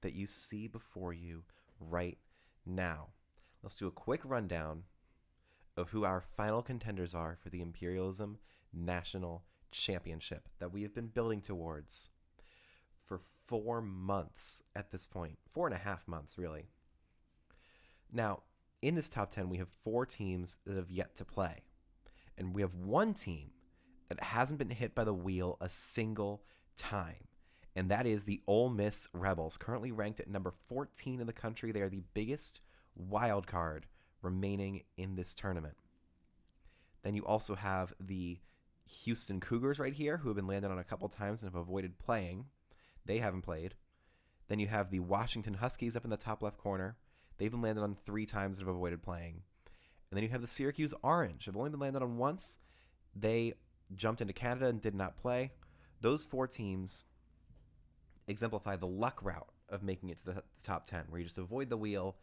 that you see before you right now. Let's do a quick rundown of who our final contenders are for the Imperialism National Championship that we have been building towards for 4 months at this point. 4.5 months, really. Now, in this top 10, we have 4 teams that have yet to play. And we have one team that hasn't been hit by the wheel a single time. And that is the Ole Miss Rebels, currently ranked at number 14 in the country. They are the biggest wild card remaining in this tournament. Then you also have the Houston Cougars right here, who have been landed on a couple times and have avoided playing. They haven't played. Then you have the Washington Huskies up in the top left corner. They've been landed on 3 times and have avoided playing. And then you have the Syracuse Orange, have only been landed on once. They jumped into Canada and did not play. Those 4 teams exemplify the luck route of making it to the top 10, where you just avoid the wheel.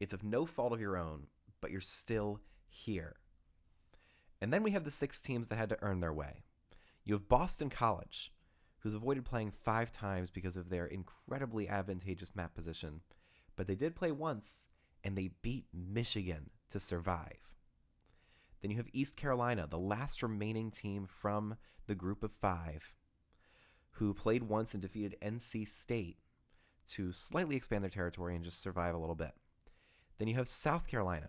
It's of no fault of your own, but you're still here. And then we have the 6 teams that had to earn their way. You have Boston College, who's avoided playing 5 times because of their incredibly advantageous map position. But they did play once, and they beat Michigan to survive. Then you have East Carolina, the last remaining team from the group of 5, who played once and defeated NC State to slightly expand their territory and just survive a little bit. Then you have South Carolina,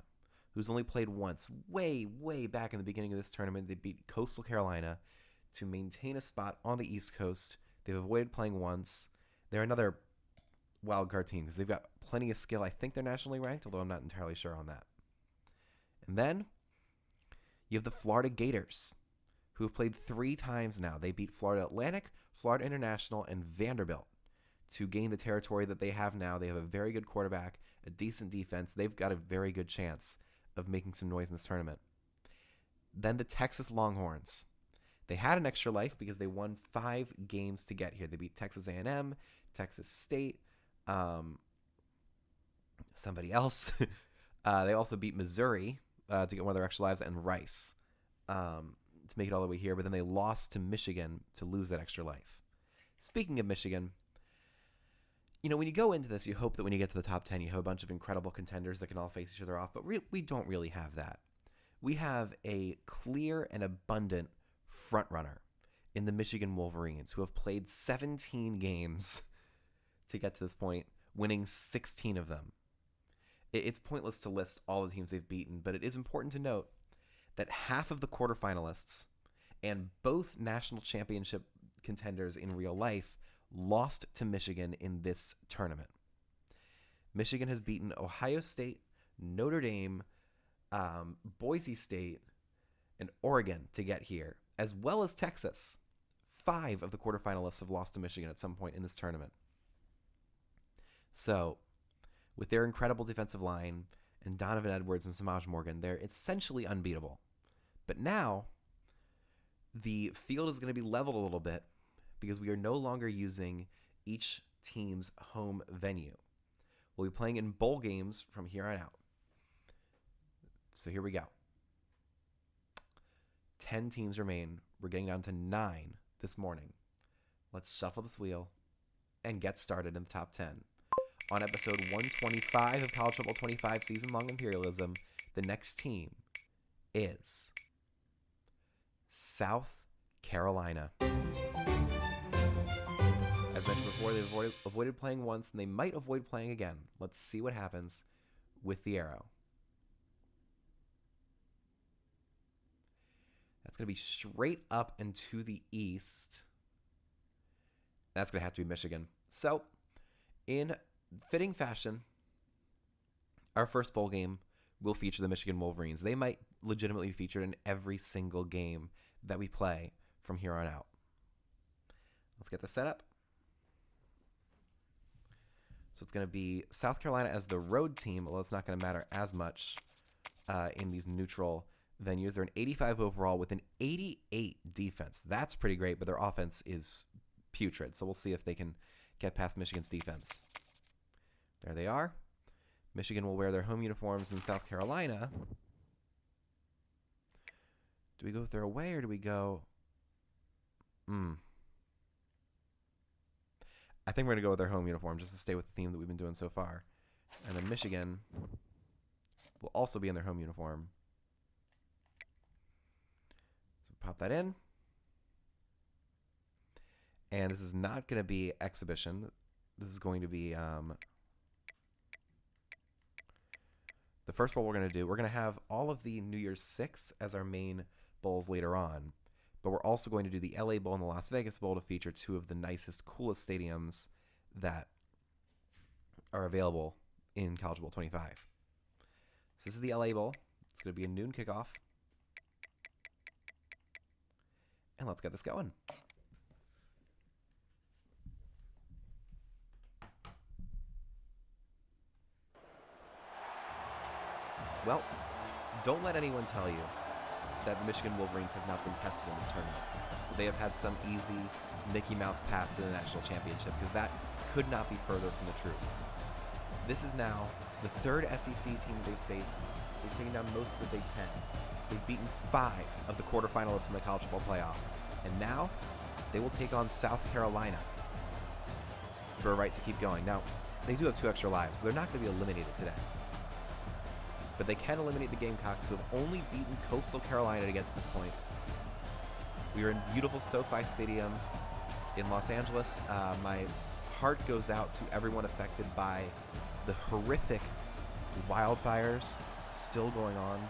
who's only played once, way, way back in the beginning of this tournament. They beat Coastal Carolina to maintain a spot on the East Coast. They've avoided playing once. They're another wildcard team because they've got plenty of skill. I think they're nationally ranked, although I'm not entirely sure on that. And then you have the Florida Gators, who have played 3 times now. They beat Florida Atlantic, Florida International, and Vanderbilt to gain the territory that they have now. They have a very good quarterback, a decent defense. They've got a very good chance of making some noise in this tournament. Then the Texas Longhorns. They had an extra life because they won 5 games to get here. They beat Texas A&M, Texas State, somebody else. They also beat Missouri to get one of their extra lives, and Rice to make it all the way here. But then they lost to Michigan to lose that extra life. Speaking of Michigan, when you go into this, you hope that when you get to the top 10, you have a bunch of incredible contenders that can all face each other off. But we don't really have that. We have a clear and abundant frontrunner in the Michigan Wolverines, who have played 17 games to get to this point, winning 16 of them. It's pointless to list all the teams they've beaten, but it is important to note that half of the quarterfinalists and both national championship contenders in real life lost to Michigan in this tournament. Michigan has beaten Ohio State, Notre Dame, Boise State, and Oregon to get here, as well as Texas. 5 of the quarterfinalists have lost to Michigan at some point in this tournament. So, with their incredible defensive line and Donovan Edwards and Samaj Morgan, they're essentially unbeatable. But now, the field is going to be leveled a little bit because we are no longer using each team's home venue. We'll be playing in bowl games from here on out. So here we go. 10 teams remain. We're getting down to 9 this morning. Let's shuffle this wheel and get started in the top 10. On episode 125 of College Football 25 Season-Long Imperialism, the next team is South Carolina. As mentioned before, they've avoided playing once, and they might avoid playing again. Let's see what happens with the arrow. That's going to be straight up and to the east. That's going to have to be Michigan. So, in fitting fashion, our first bowl game will feature the Michigan Wolverines. They might legitimately be featured in every single game that we play from here on out. Let's get this set up. So it's going to be South Carolina as the road team, although it's not going to matter as much in these neutral venues. They're an 85 overall with an 88 defense. That's pretty great, but their offense is putrid. So we'll see if they can get past Michigan's defense. There they are. Michigan will wear their home uniforms in South Carolina. Do we go with their away or do we go... I think we're going to go with their home uniform just to stay with the theme that we've been doing so far. And then Michigan will also be in their home uniform. So pop that in. And this is not going to be exhibition. This is going to be the first bowl we're going to do. We're going to have all of the New Year's Six as our main bowls later on. But we're also going to do the LA Bowl and the Las Vegas Bowl to feature two of the nicest, coolest stadiums that are available in College Bowl 25. So this is the LA Bowl. It's going to be a noon kickoff. And let's get this going. Well, don't let anyone tell you that the Michigan Wolverines have not been tested in this tournament. They have had some easy Mickey Mouse path to the national championship, because that could not be further from the truth. This is now the third SEC team they've faced. They've taken down most of the Big Ten. They've beaten 5 of the quarterfinalists in the college football playoff. And now they will take on South Carolina for a right to keep going. Now, they do have 2 extra lives, so they're not going to be eliminated today. But they can eliminate the Gamecocks, who have only beaten Coastal Carolina to get to this point. We are in beautiful SoFi Stadium in Los Angeles. My heart goes out to everyone affected by the horrific wildfires still going on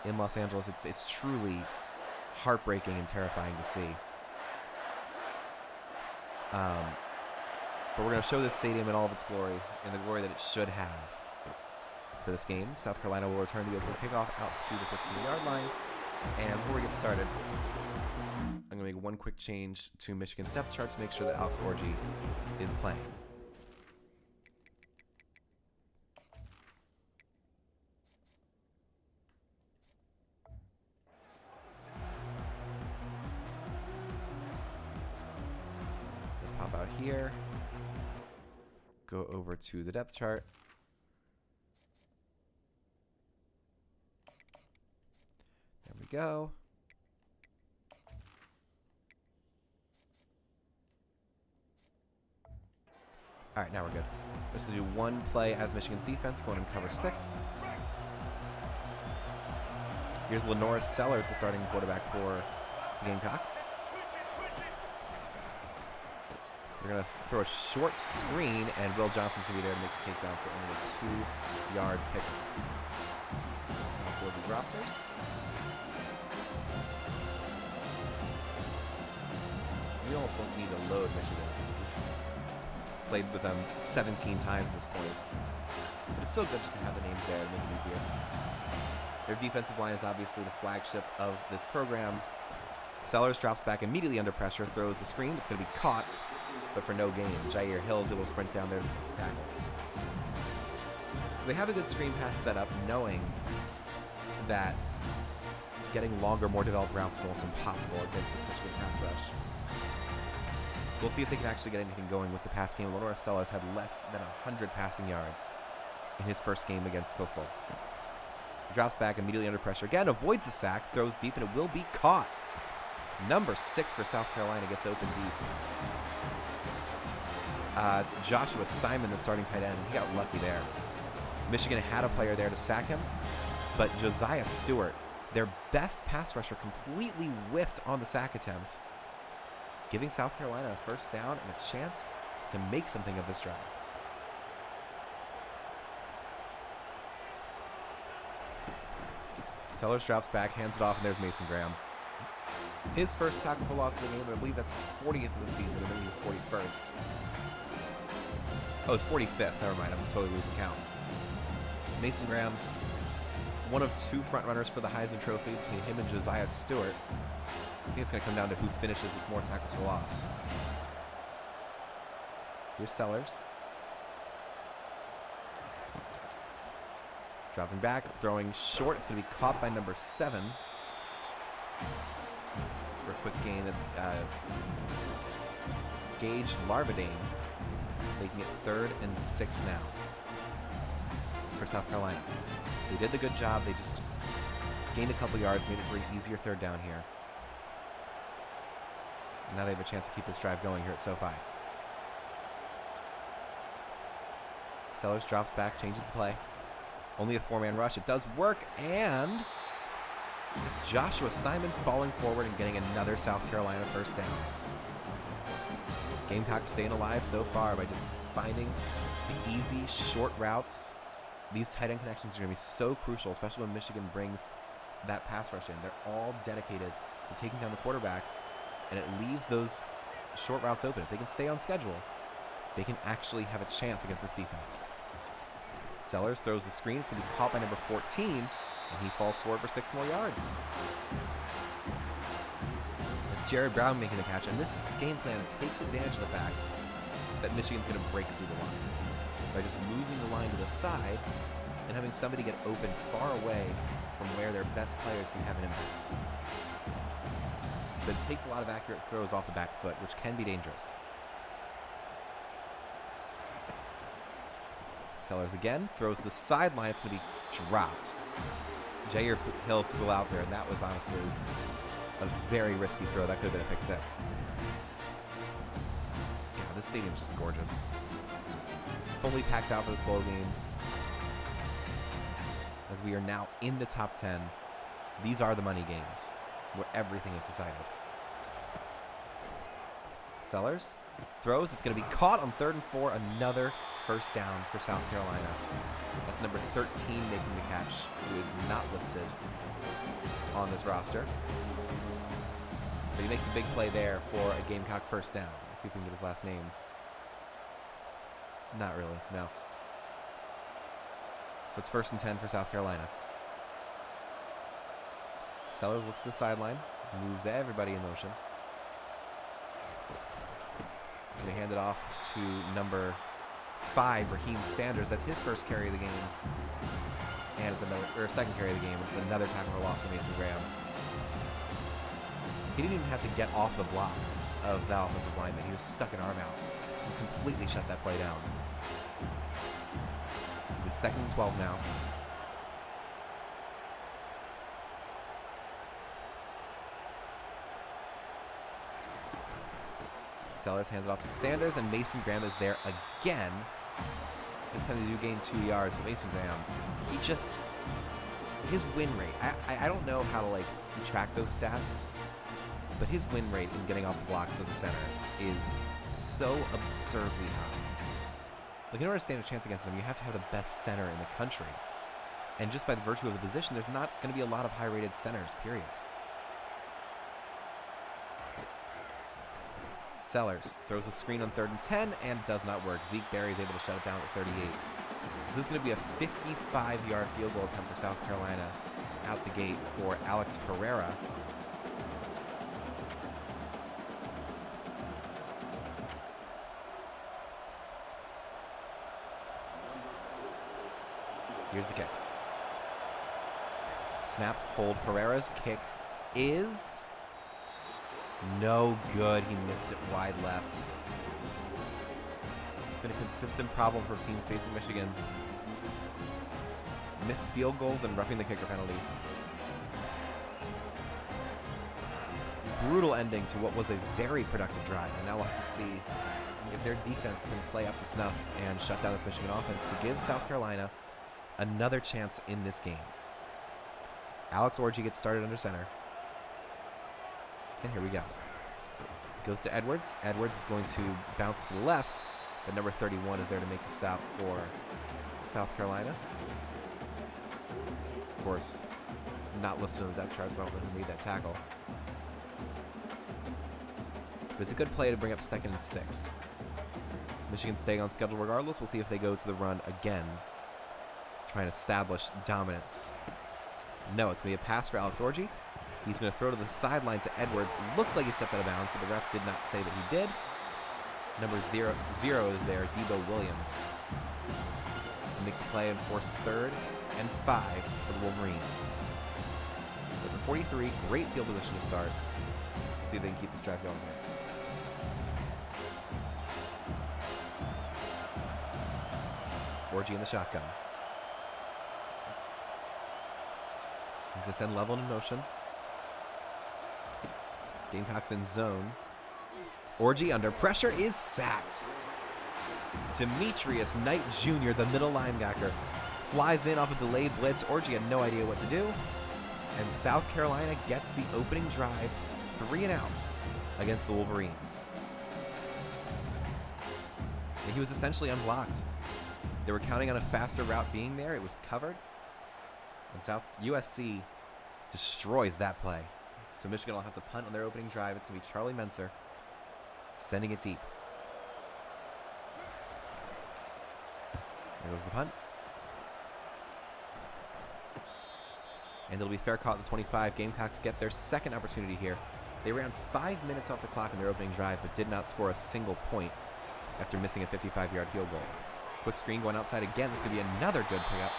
in Los Angeles. It's truly heartbreaking and terrifying to see. But we're going to show this stadium in all of its glory, and the glory that it should have. For this game, South Carolina will return the opening kickoff out to the 15-yard line. And before we get started, I'm going to make one quick change to Michigan's depth chart to make sure that Alex Orji is playing. We'll pop out here, go over to the depth chart. Go. All right, now we're good. We're just going to do one play as Michigan's defense, going in cover 6. Here's Lenora Sellers, the starting quarterback for the Gamecocks. They're going to throw a short screen, and Will Johnson's going to be there to make the takedown for only a 2-yard pickup. All 4 of these rosters. We almost don't need to load Michigan, since we've played with them 17 times at this point. But it's still good just to have the names there to make it easier. Their defensive line is obviously the flagship of this program. Sellers drops back immediately under pressure, throws the screen. It's going to be caught, but for no gain. Jair Hills will sprint down there to tackle. So they have a good screen pass set up, knowing that getting longer, more developed routes is almost impossible against this Michigan pass rush. We'll see if they can actually get anything going with the pass game. Lenora Sellers had less than 100 passing yards in his first game against Coastal. He drops back immediately under pressure. Again, avoids the sack, throws deep, and it will be caught. Number 6 for South Carolina gets open deep. It's Joshua Simon, the starting tight end. He got lucky there. Michigan had a player there to sack him, but Josiah Stewart, their best pass rusher, completely whiffed on the sack attempt, giving South Carolina a first down and a chance to make something of this drive. Sellers drops back, hands it off, and there's Mason Graham. His first tackle for loss of the game, and I believe that's his 40th of the season, and maybe his 41st. Oh, it's 45th. Never mind, I'm totally losing count. Mason Graham, one of 2 front runners for the Heisman Trophy between him and Josiah Stewart. I think it's going to come down to who finishes with more tackles for loss. Here's Sellers. Dropping back, throwing short. It's going to be caught by number 7. For a quick gain, that's Gage Larvadane, making it 3rd and 6 now for South Carolina. They did the good job. They just gained a couple yards, made it for an easier 3rd down here. And now they have a chance to keep this drive going here at SoFi. Sellers drops back, changes the play. Only a 4-man rush. It does work, and it's Joshua Simon falling forward and getting another South Carolina first down. Gamecocks staying alive so far by just finding the easy, short routes. These tight end connections are going to be so crucial, especially when Michigan brings that pass rush in. They're all dedicated to taking down the quarterback, and it leaves those short routes open. If they can stay on schedule, they can actually have a chance against this defense. Sellers throws the screen. It's going to be caught by number 14, and he falls forward for 6 more yards. It's Jared Brown making the catch, and this game plan takes advantage of the fact that Michigan's going to break through the line by just moving the line to the side and having somebody get open far away from where their best players can have an impact. But it takes a lot of accurate throws off the back foot, which can be dangerous. Sellers again throws the sideline. It's going to be dropped. Jair Hill flew out there, and that was honestly a very risky throw. That could have been a pick six. God, this stadium's just gorgeous. Fully packed out for this bowl game. As we are now in the top 10, these are the money games where everything is decided. Sellers throws. It's going to be caught on 3rd and 4. Another first down for South Carolina. That's number 13 making the catch, who is not listed on this roster. But he makes a big play there for a Gamecock first down. Let's see if we can get his last name. Not really, no. So it's 1st and 10 for South Carolina. Sellers looks to the sideline, moves everybody in motion. He's going to hand it off to number 5, Raheem Sanders. That's his first carry of the game. And it's another, or second carry of the game. It's another tackle for loss for Mason Graham. He didn't even have to get off the block of that offensive lineman. He was stuck an arm out and completely shut that play down. It's 2nd and 12 now. Sellers hands it off to Sanders, and Mason Graham is there again. This time they do gain 2 yards, but Mason Graham, he just, his win rate, I don't know how to like track those stats, but his win rate in getting off the blocks of the center is so absurdly high. Like, in order to stand a chance against them, you have to have the best center in the country. And just by the virtue of the position, there's not going to be a lot of high-rated centers, period. Sellers throws the screen on 3rd and 10 and does not work. Zeke Berry is able to shut it down at 38. So this is going to be a 55-yard field goal attempt for South Carolina out the gate for Alex Herrera. Here's the kick. Snap, hold. Herrera's kick is no good. He missed it wide left. It's been a consistent problem for teams facing Michigan. Missed field goals and roughing the kicker penalties. Brutal ending to what was a very productive drive. And now we'll have to see if their defense can play up to snuff and shut down this Michigan offense to give South Carolina another chance in this game. Alex Orji gets started under center. And here we go. Goes to Edwards. Edwards is going to bounce to the left, but number 31 is there to make the stop for South Carolina. Of course, not listed on the depth chart, so I don't know who made that tackle. But it's a good play to bring up 2nd and 6. Michigan staying on schedule regardless. We'll see if they go to the run again. Trying to establish dominance. No, it's going to be a pass for Alex Orji. He's going to throw to the sideline to Edwards. Looked like he stepped out of bounds, but the ref did not say that he did. Number 0 is there, Debo Williams, to make the play and force 3rd and 5 for the Wolverines. With the 43, great field position to start. See if they can keep this drive going here. Orji in the shotgun. He's going to send Level in motion. Gamecocks in zone. Orji under pressure is sacked. Demetrius Knight Jr., the middle linebacker, flies in off a delayed blitz. Orji had no idea what to do. And South Carolina gets the opening drive 3 and out against the Wolverines. And he was essentially unblocked. They were counting on a faster route being there. It was covered. And USC destroys that play. So Michigan will have to punt on their opening drive. It's going to be Charlie Menser sending it deep. There goes the punt. And it'll be fair caught at the 25. Gamecocks get their second opportunity here. They ran 5 minutes off the clock in their opening drive, but did not score a single point after missing a 55-yard field goal. Quick screen going outside again. This could be another good pickup.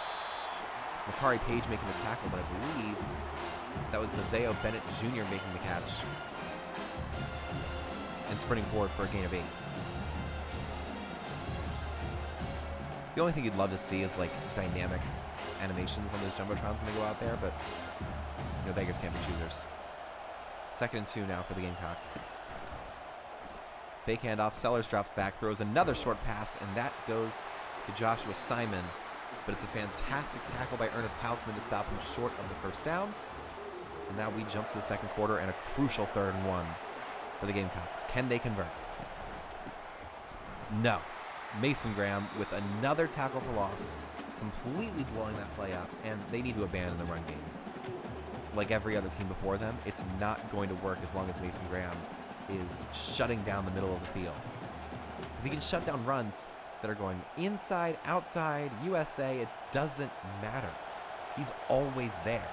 Makari Page making the tackle, but I believe that was Mazeo Bennett Jr. making the catch and sprinting forward for a gain of 8. The only thing you'd love to see is like dynamic animations on those jumbotrons when they go out there, but you know, beggars can't be choosers. 2nd and 2 now for the Gamecocks. Fake handoff. Sellers drops back, throws another short pass, and that goes to Joshua Simon. But it's a fantastic tackle by Ernest Hausman to stop him short of the first down. And now we jump to the second quarter and a crucial 3rd and 1 for the Gamecocks. Can they convert? No. Mason Graham with another tackle for loss, completely blowing that play up, and they need to abandon the run game. Like every other team before them, it's not going to work as long as Mason Graham is shutting down the middle of the field. Because he can shut down runs that are going inside, outside, USA, it doesn't matter. He's always there.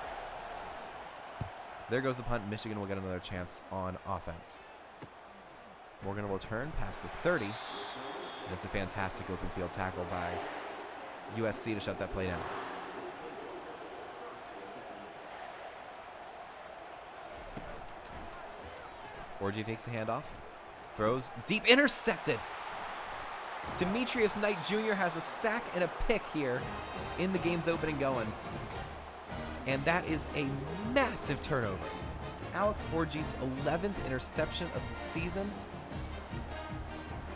So there goes the punt. Michigan will get another chance on offense. Morgan will return past the 30, and it's a fantastic open field tackle by USC to shut that play down. Orji takes the handoff, throws deep, intercepted. Demetrius Knight Jr. has a sack and a pick here in the game's opening going. And that is a massive turnover. Alex Orji's 11th interception of the season.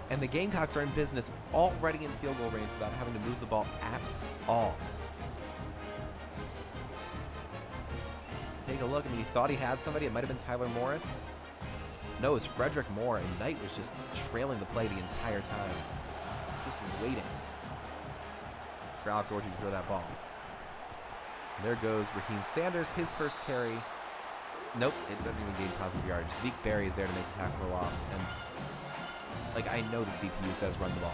And the Gamecocks are in business already in field goal range without having to move the ball at all. Let's take a look. I mean, he thought he had somebody. It might have been Tyler Morris. No, it was Frederick Moore, and Knight was just trailing the play the entire time. Just waiting for Alex Orji to throw that ball. And there goes Raheem Sanders, his first carry. Nope, it doesn't even gain positive yardage. Zeke Berry is there to make the tackle for loss, and like, I know the CPU says run the ball.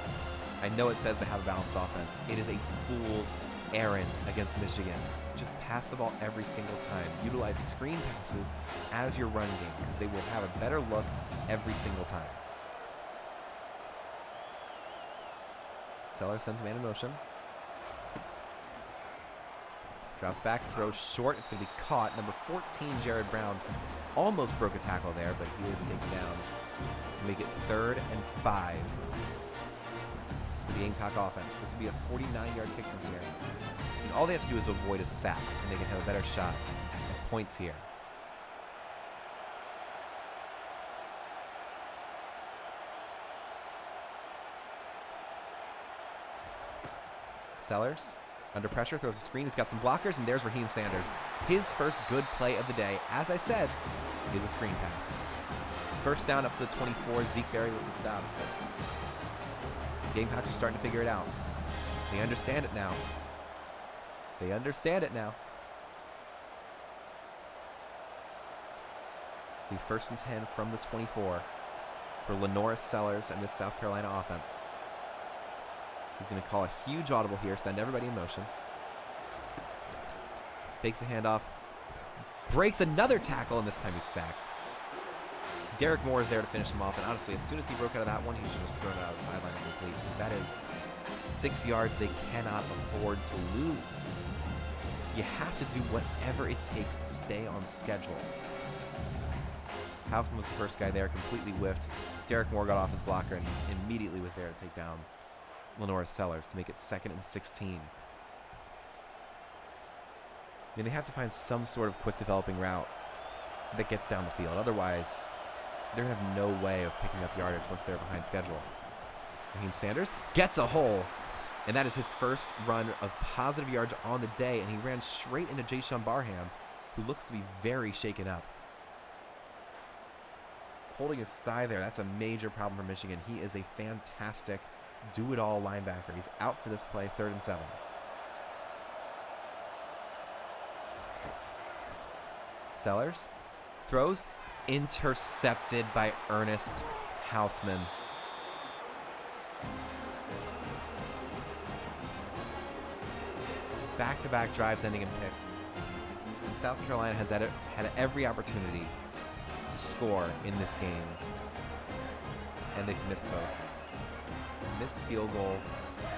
I know it says to have a balanced offense. It is a fool's errand against Michigan. Just pass the ball every single time. Utilize screen passes as your run game because they will have a better look every single time. Seller sends man in motion. Drops back, throws short. It's going to be caught. Number 14, Jared Brown, almost broke a tackle there, but he is taken down to make it 3rd and 5 for the Gamecock offense. This will be a 49-yard kick from here. And all they have to do is avoid a sack, and they can have a better shot at points here. Sellers, under pressure, throws a screen. He's got some blockers, and there's Raheem Sanders. His first good play of the day, as I said, is a screen pass. First down up to the 24, Zeke Berry with the stop. The Gamecocks are starting to figure it out. They understand it now. They understand it now. The 1st and 10 from the 24 for Lenoris Sellers and this South Carolina offense. He's going to call a huge audible here, send everybody in motion. Takes the handoff. Breaks another tackle, and this time he's sacked. Derek Moore is there to finish him off, and honestly, as soon as he broke out of that one, he should have just thrown it out of the sideline and complete, because that is 6 yards they cannot afford to lose. You have to do whatever it takes to stay on schedule. Houseman was the first guy there, completely whiffed. Derek Moore got off his blocker and immediately was there to take down Lenoris Sellers to make it 2nd and 16. I mean, they have to find some sort of quick developing route that gets down the field. Otherwise, they're going to have no way of picking up yardage once they're behind schedule. Raheem Sanders gets a hole. And that is his first run of positive yards on the day. And he ran straight into Jason Barham, who looks to be very shaken up. Holding his thigh there, that's a major problem for Michigan. He is a fantastic do-it-all linebacker. He's out for this play, 3rd and 7. Sellers throws, intercepted by Ernest Hausman. Back-to-back drives ending in picks. And South Carolina has had every opportunity to score in this game, and they've missed both. Missed field goal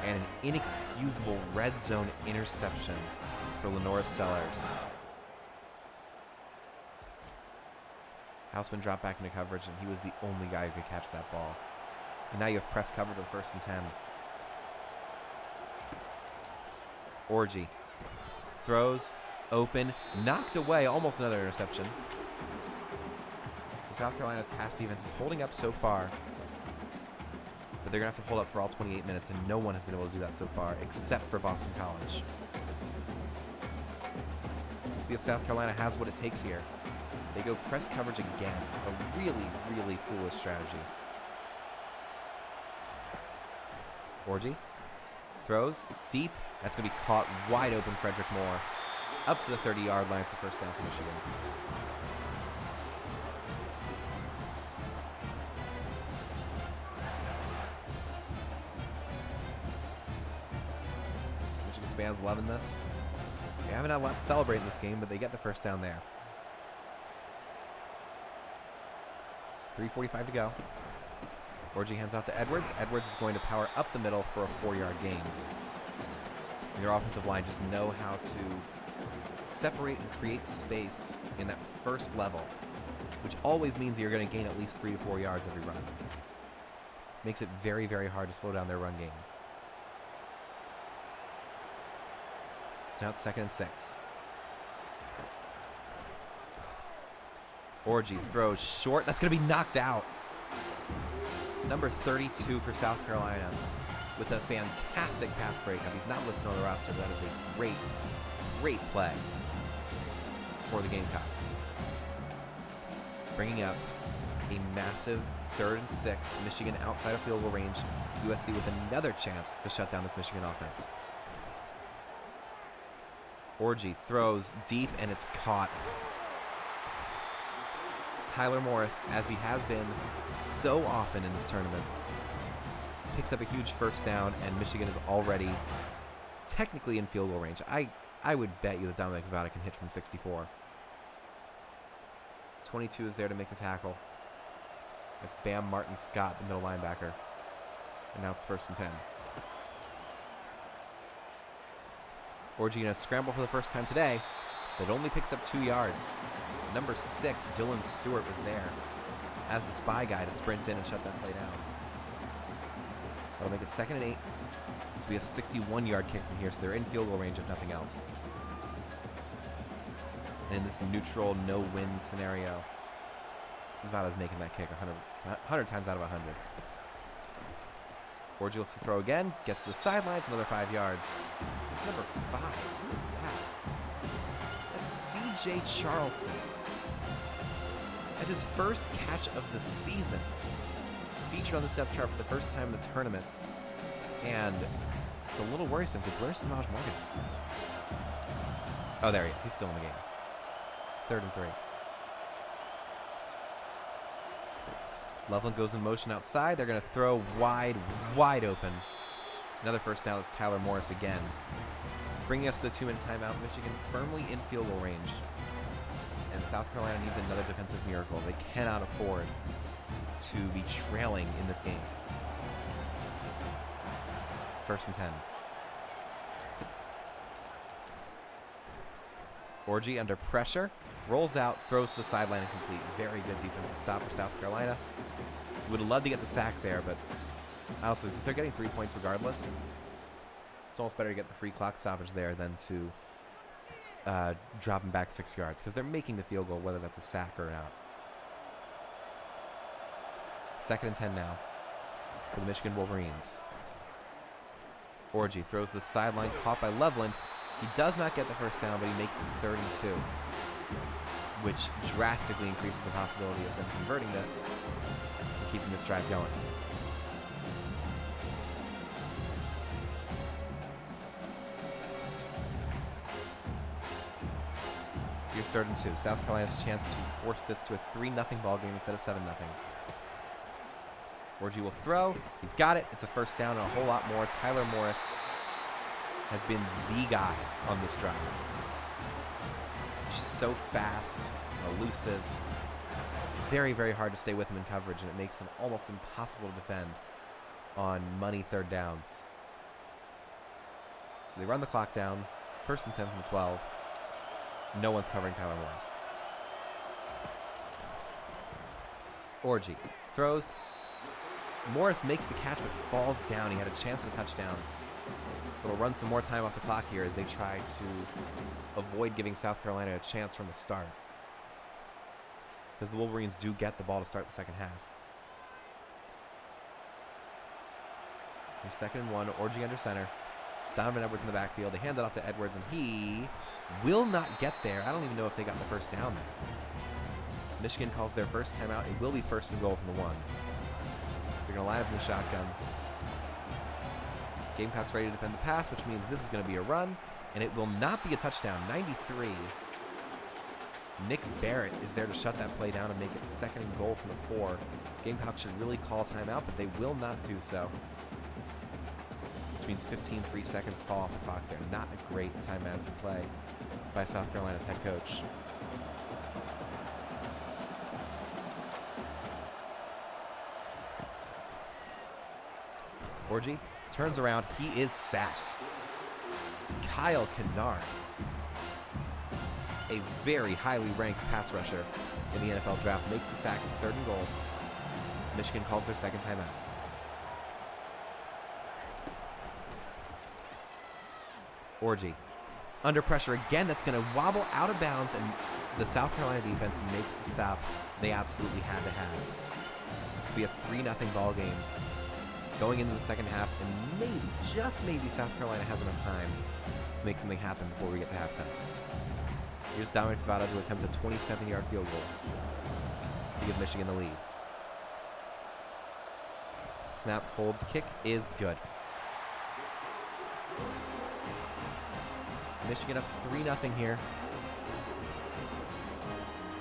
and an inexcusable red zone interception for Lenora Sellers. Hausman dropped back into coverage, and he was the only guy who could catch that ball. And now you have press coverage on 1st and 10. Orji throws, open, knocked away, almost another interception. So South Carolina's pass defense is holding up so far, but they're going to have to hold up for all 28 minutes, and no one has been able to do that so far, except for Boston College. We'll see if South Carolina has what it takes here. They go press coverage again, a really, really foolish strategy. Orji throws deep. That's going to be caught wide open. Frederick Moore up to the 30-yard line. It's a first down for Michigan. Michigan's fans loving this. They haven't had a lot to celebrate in this game, but they get the first down there. 3:45 to go. Orji hands it off to Edwards. Edwards is going to power up the middle for a 4-yard gain. And their offensive line just know how to separate and create space in that first level, which always means that you're going to gain at least 3 to 4 yards every run. Makes it very, very hard to slow down their run game. So now it's 2nd and 6. Orji throws short. That's going to be knocked out. Number 32 for South Carolina with a fantastic pass breakup. He's not listed on the roster, but that is a great, great play for the Gamecocks. Bringing up a massive 3rd and 6. Michigan outside of field goal range. USC with another chance to shut down this Michigan offense. Orji throws deep, and it's caught. Tyler Morris, as he has been so often in this tournament, picks up a huge first down, and Michigan is already technically in field goal range. I would bet you that Dominic Zvada can hit from 64. 22 is there to make the tackle. It's Bam Martin Scott, the middle linebacker. And now it's 1st and 10. Orji going to scramble for the first time today, but only picks up 2 yards. Number 6, Dylan Stewart, was there as the spy guy to sprint in and shut that play down. That'll make it 2nd and 8. This will be a 61-yard kick from here, so they're in field goal range if nothing else. And in this neutral, no-win scenario, Zvada's making that kick 100 times out of 100. Orji looks to throw again, gets to the sidelines, another 5 yards. It's number 5. Who is that? That's C.J. Charleston. That's his first catch of the season. Featured on the depth chart for the first time in the tournament. And it's a little worrisome because where's Samaj Morgan? Oh, there he is. He's still in the game. 3rd and 3. Loveland goes in motion outside. They're going to throw wide open. Another first down. It's Tyler Morris again. Bringing us to the 2-minute timeout. Michigan firmly in field goal range. And South Carolina needs another defensive miracle. They cannot afford to be trailing in this game. 1st and 10. Orji under pressure. Rolls out, throws to the sideline incomplete. Very good defensive stop for South Carolina. Would have loved to get the sack there, but honestly, since they're getting 3 points regardless, it's almost better to get the free clock stoppage there than to drop them back 6 yards because they're making the field goal, whether that's a sack or not. 2nd and 10 now. for the Michigan Wolverines. Orji throws the sideline, caught by Loveland. He does not get the first down, but he makes it 32, which drastically increases the possibility of them converting this and keeping this drive going. Here's 3rd and 2. South Carolina's chance to force this to a 3-0 ball game instead of 7-0. Orji will throw. He's got it. It's a first down and a whole lot more. Tyler Morris has been the guy on this drive. He's just so fast, elusive. Very, very hard to stay with him in coverage, and it makes him almost impossible to defend on money 3rd downs. So they run the clock down. 1st and 10 from the 12. No one's covering Tyler Morris. Orji throws. Morris makes the catch but falls down. He had a chance at a touchdown. But we'll run some more time off the clock here as they try to avoid giving South Carolina a chance from the start, because the Wolverines do get the ball to start the second half. Here's 2nd and 1. Orji under center. Donovan Edwards in the backfield. They hand it off to Edwards, and he will not get there. I don't even know if they got the first down there. Michigan calls their first timeout. It will be 1st and goal from the 1. So they're going to line up in the shotgun. Gamecocks ready to defend the pass, which means this is going to be a run, and it will not be a touchdown. 93. Nick Barrett is there to shut that play down and make it 2nd and goal from the 4. Gamecocks should really call timeout, but they will not do so. Which means 15 free seconds fall off the clock there. Not a great time management play by South Carolina's head coach. Orji turns around. He is sacked. Kyle Kennard, a very highly ranked pass rusher in the NFL draft, makes the sack. It's 3rd and goal. Michigan calls their 2nd timeout. Orji under pressure again. That's going to wobble out of bounds, and the South Carolina defense makes the stop they absolutely had to have. This will be a 3-0 ball game going into the second half, and maybe, just maybe, South Carolina has enough time to make something happen before we get to halftime. Here's Dominic Zavada to attempt a 27-yard field goal to give Michigan the lead. Snap, hold, kick is good. Michigan up 3-0 here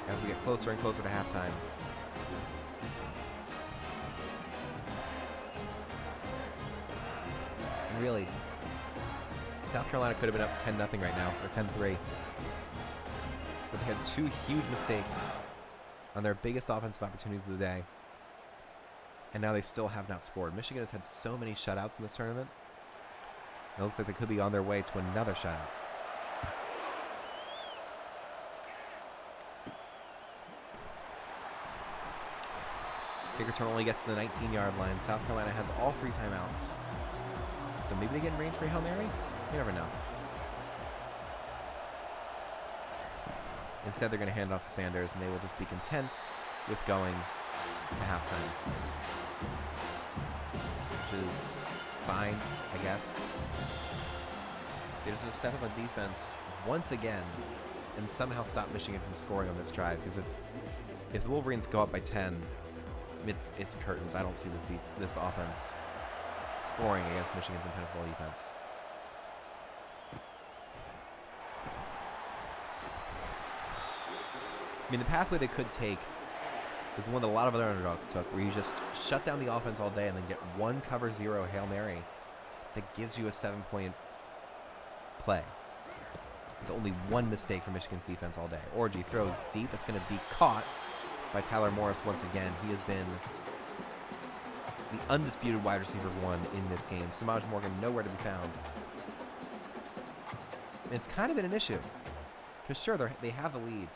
as we get closer and closer to halftime. And really, South Carolina could have been up 10-0 right now, or 10-3. But they had 2 huge mistakes on their biggest offensive opportunities of the day, and now they still have not scored. Michigan has had so many shutouts in this tournament. It looks like they could be on their way to another shutout. Kick return only gets to the 19-yard line. South Carolina has all 3 timeouts. So maybe they get in range for a Hail Mary? You never know. Instead, they're going to hand it off to Sanders, and they will just be content with going to halftime. Which is fine, I guess. They just have to step up on defense once again and somehow stop Michigan from scoring on this drive. Because if the Wolverines go up by 10, it's curtains. I don't see this offense scoring against Michigan's impenetrable defense. I mean, the pathway they could take is the one that a lot of other underdogs took, where you just shut down the offense all day and then get one cover 0 Hail Mary that gives you a 7-point play. With only one mistake from Michigan's defense all day. Orji throws deep. It's going to be caught by Tyler Morris once again. He has been the undisputed wide receiver 1 in this game. Samaj Morgan nowhere to be found. And it's kind of been an issue. Because sure, they have the lead,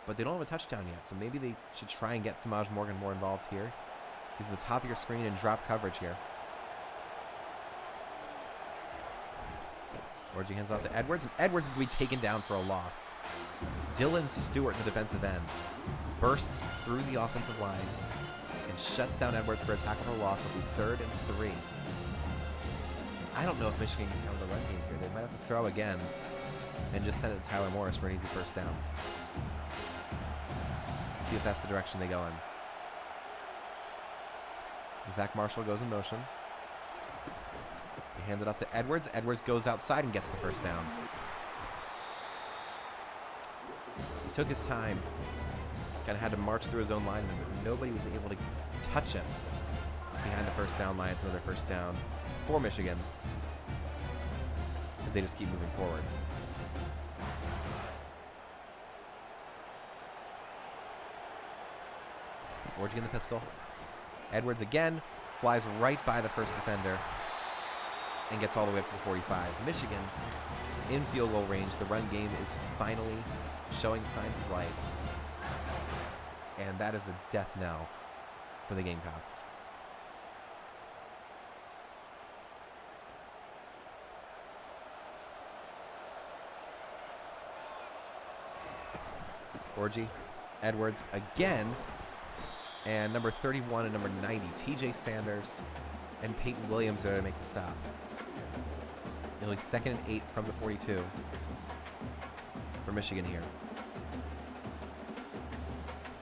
but they don't have a touchdown yet. So maybe they should try and get Samaj Morgan more involved here. He's at the top of your screen and drop coverage here. Orji hands it off to Edwards, and Edwards is going to be taken down for a loss. Dylan Stewart, the defensive end, bursts through the offensive line, and shuts down Edwards for a tackle for loss. It'll be 3rd and 3. I don't know if Michigan can counter the run game here. They might have to throw again and just send it to Tyler Morris for an easy first down. See if that's the direction they go in. Zach Marshall goes in motion. They hand it off to Edwards. Edwards goes outside and gets the first down. He took his time. Kind of had to march through his own line, but nobody was able to touch him. Behind the first down line, it's another first down for Michigan. They just keep moving forward. Orgy in the pistol. Edwards again flies right by the first defender and gets all the way up to the 45. Michigan in field goal range. The run game is finally showing signs of life. And that is a death knell for the Gamecocks. Orgy, Edwards again, and number 31 and number 90, TJ Sanders and Peyton Williams are to make the stop. Nearly 2nd and 8 from the 42 for Michigan here.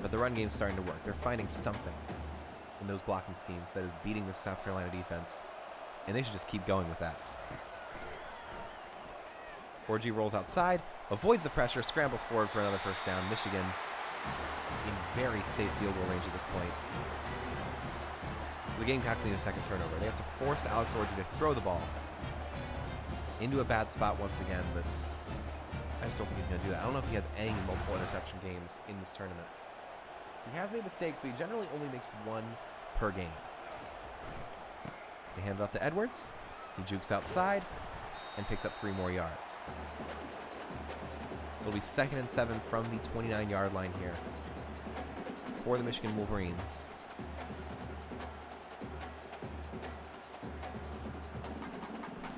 But the run game's starting to work. They're finding something in those blocking schemes that is beating the South Carolina defense, and they should just keep going with that. Orgy rolls outside, avoids the pressure, scrambles forward for another first down. Michigan in very safe field goal range at this point. So the Gamecocks need a second turnover. They have to force Alex Orgy to throw the ball into a bad spot once again, but I just don't think he's going to do that. I don't know if he has any multiple interception games in this tournament. He has made mistakes, but he generally only makes one per game. They hand it off to Edwards. He jukes outside and picks up 3 more yards. So it'll be 2nd and 7 from the 29-yard line here for the Michigan Wolverines.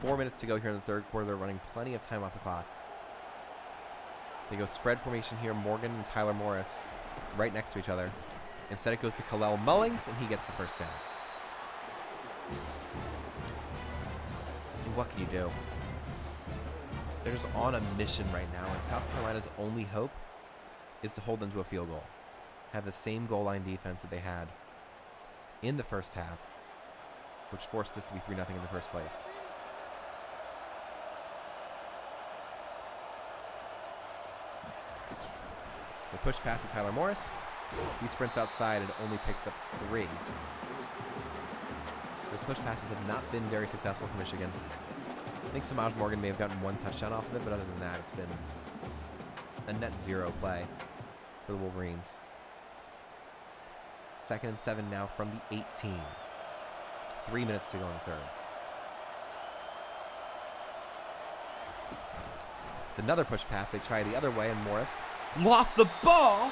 Four minutes to go here in the third quarter. They're running plenty of time off the clock. They go spread formation here. Morgan and Tyler Morris right next to each other. Instead it goes to Kalel Mullings, and he gets the first down. And what can you do? They're just on a mission right now, and South Carolina's only hope is to hold them to a field goal. Have the same goal line defense that they had in the first half, which forced this to be 3-0 in the first place. The push passes Tyler Morris. He sprints outside and only picks up 3. Those push passes have not been very successful for Michigan. I think Samaj Morgan may have gotten 1 touchdown off of it, but other than that, it's been a net 0 play for the Wolverines. 2nd and 7 now from the 18. 3 minutes to go in the third. It's another push pass. They try the other way, and Morris lost the ball.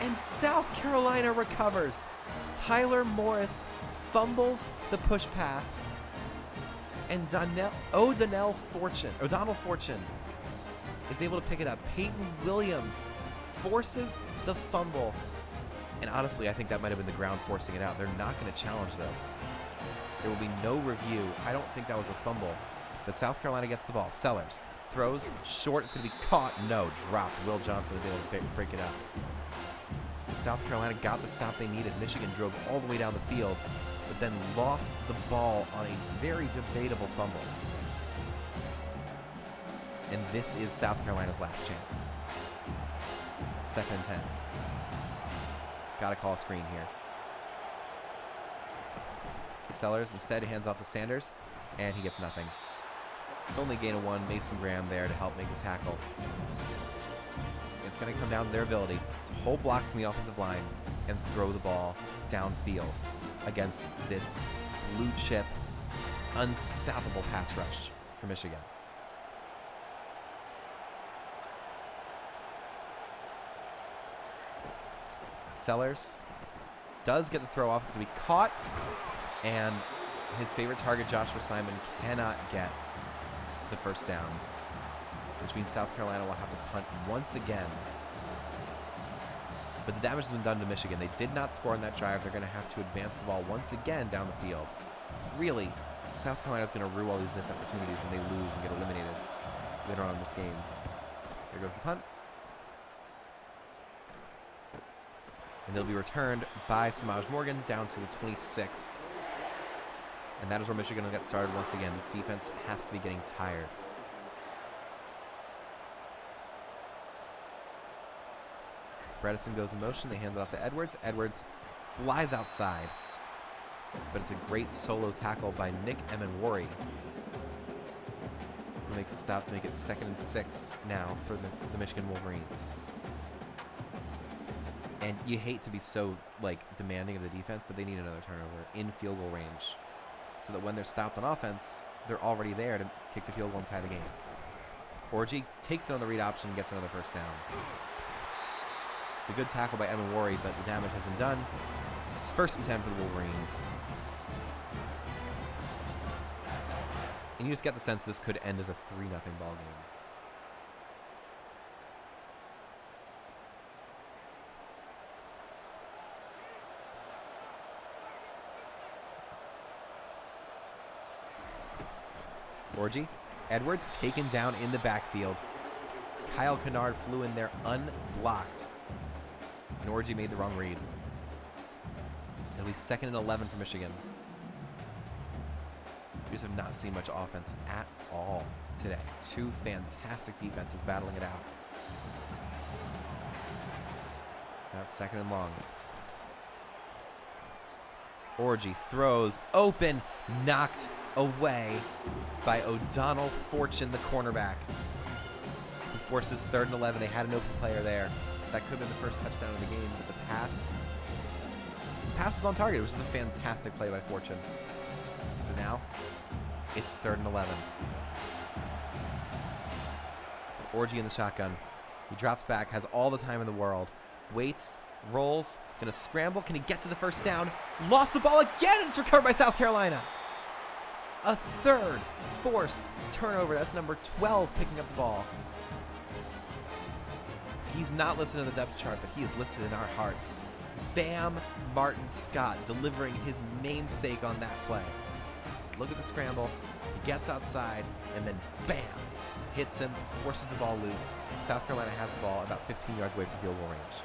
And South Carolina recovers. Tyler Morris fumbles the push pass. And O'Donnell Fortune is able to pick it up. Peyton Williams forces the fumble. And honestly, I think that might have been the ground forcing it out. They're not going to challenge this. There will be no review. I don't think that was a fumble. But South Carolina gets the ball. Sellers throws short. It's going to be caught. No, dropped. Will Johnson is able to break it up. South Carolina got the stop they needed. Michigan drove all the way down the field, but then lost the ball on a very debatable fumble. And this is South Carolina's last chance. 2nd and 10. Got to call a screen here. Sellers instead hands off to Sanders, and he gets nothing. It's only a gain of 1. Mason Graham there to help make the tackle. It's going to come down to their ability to hold blocks in the offensive line and throw the ball downfield against this blue chip, unstoppable pass rush for Michigan. Sellers does get the throw off. It's going to be caught, and his favorite target, Joshua Simon, cannot get to the first down, which means South Carolina will have to punt once again. But the damage has been done to Michigan. They did not score on that drive. They're going to have to advance the ball once again down the field. Really, South Carolina is going to rue all these missed opportunities when they lose and get eliminated later on in this game. There goes the punt. And they'll be returned by Samaj Morgan down to the 26. And that is where Michigan will get started once again. This defense has to be getting tired. Bredesen goes in motion. They hand it off to Edwards. Edwards flies outside. But it's a great solo tackle by Nick Emanwari, who makes the stop to make it 2nd and 6 now for the Michigan Wolverines. And you hate to be so demanding of the defense, but they need another turnover in field goal range, so that when they're stopped on offense, they're already there to kick the field goal and tie the game. Orji takes it on the read option and gets another first down. It's a good tackle by Emanwari, but the damage has been done. It's 1st and 10 for the Wolverines. And you just get the sense this could end as a 3-0 ball game. Orji, Edwards taken down in the backfield. Kyle Kennard flew in there unblocked. And Orji made the wrong read. It'll be 2nd and 11 for Michigan. We just have not seen much offense at all today. Two fantastic defenses battling it out. Now it's 2nd and long. Orji throws open, knocked away by O'Donnell Fortune, the cornerback, who forces 3rd and 11. They had an open player there. That could have been the first touchdown of the game, but the pass was on target, which is a fantastic play by Fortune. So now it's 3rd and 11. Orji in the shotgun. He drops back, has all the time in the world, waits, rolls, gonna scramble. Can he get to the first down? Lost the ball again, and it's recovered by South Carolina. A 3rd forced turnover. That's number 12 picking up the ball. He's not listed on the depth chart, but he is listed in our hearts. Bam Martin Scott delivering his namesake on that play. Look at the scramble. He gets outside, and then bam, hits him, forces the ball loose. South Carolina has the ball about 15 yards away from field goal range.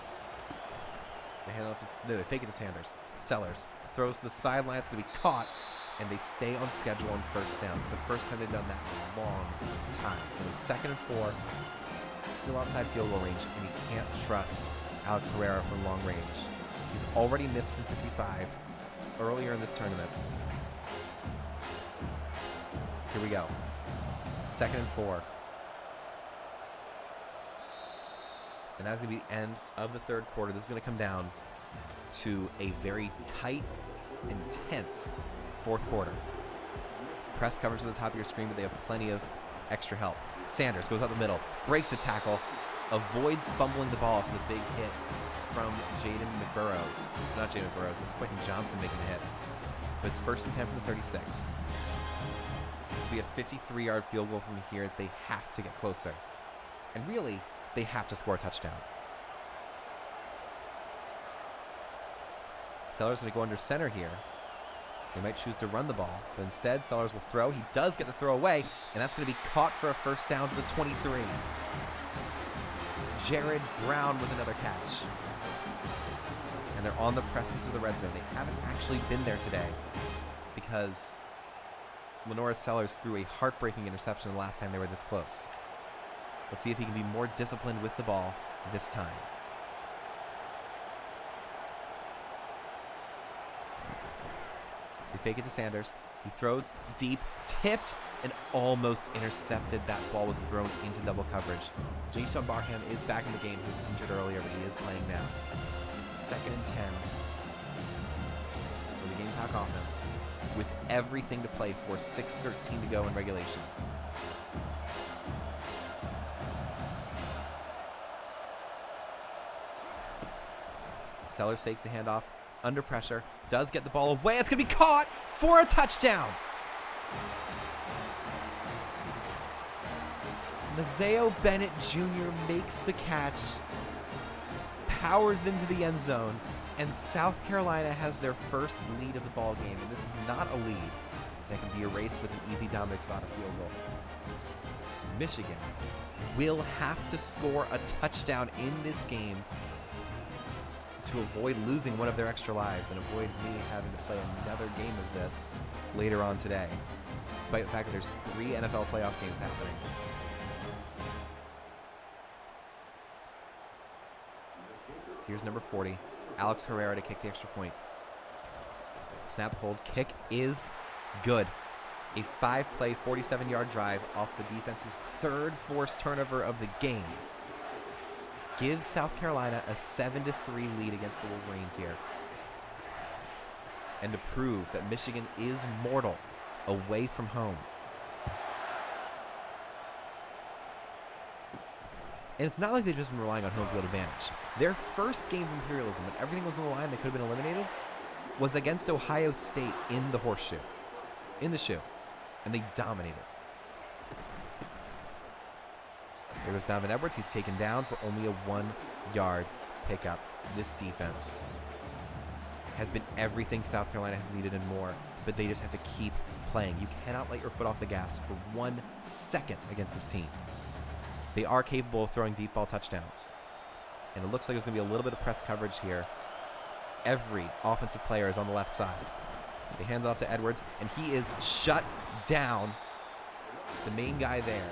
They hand it off to, no, they fake it to Sanders. Sellers throws to the sideline. It's going to be caught, and they stay on schedule on first downs. The first time they've done that in a long time. And it's 2nd and 4. Still outside field goal range, and you can't trust Alex Herrera from long range. He's already missed from 55 earlier in this tournament. Here we go. 2nd and 4. And that's going to be the end of the 3rd quarter. This is going to come down to a very tight, intense 4th quarter. Press coverage at the top of your screen, but they have plenty of extra help. Sanders goes out the middle, breaks a tackle, avoids fumbling the ball after the big hit from Jaden McBurrows. Not Jaden McBurrows, that's Quentin Johnson making the hit. But it's 1st and 10 from the 36. This will be a 53-yard field goal from here. They have to get closer. And really, they have to score a touchdown. Sellers going to go under center here. They might choose to run the ball, but instead Sellers will throw. He does get the throw away, and that's going to be caught for a first down to the 23. Jared Brown with another catch. And they're on the precipice of the red zone. They haven't actually been there today because Lenora Sellers threw a heartbreaking interception the last time they were this close. Let's see if he can be more disciplined with the ball this time. They fake it to Sanders. He throws deep, tipped, and almost intercepted. That ball was thrown into double coverage. Jason Barham is back in the game. He was injured earlier, but he is playing now. It's 2nd and 10 for the Gamecock offense with everything to play for. 6:13 to go in regulation. Sellers fakes the handoff. Under pressure, does get the ball away. It's going to be caught for a touchdown. Mazeo Bennett Jr. makes the catch. powers into the end zone, and South Carolina has their first lead of the ball game, and this is not a lead that can be erased with an easy Dominic Zvada field goal. Michigan will have to score a touchdown in this game to avoid losing one of their extra lives and avoid me having to play another game of this later on today, despite the fact that there's 3 NFL playoff games happening. So here's number 40, Alex Herrera to kick the extra point. Snap, hold, kick is good. A 5-play, 47-yard drive off the defense's 3rd forced turnover of the game gives South Carolina a 7-3 lead against the Wolverines here. And to prove that Michigan is mortal away from home. And it's not like they've just been relying on home field advantage. Their first game of Imperialism, when everything was on the line that could have been eliminated, was against Ohio State in the horseshoe. In the shoe. And they dominated. There goes Donovan Edwards. He's taken down for only a 1-yard pickup. This defense has been everything South Carolina has needed and more, but they just have to keep playing. You cannot let your foot off the gas for 1 second against this team. They are capable of throwing deep ball touchdowns. And it looks like there's going to be a little bit of press coverage here. Every offensive player is on the left side. They hand it off to Edwards, and he is shut down. The main guy there.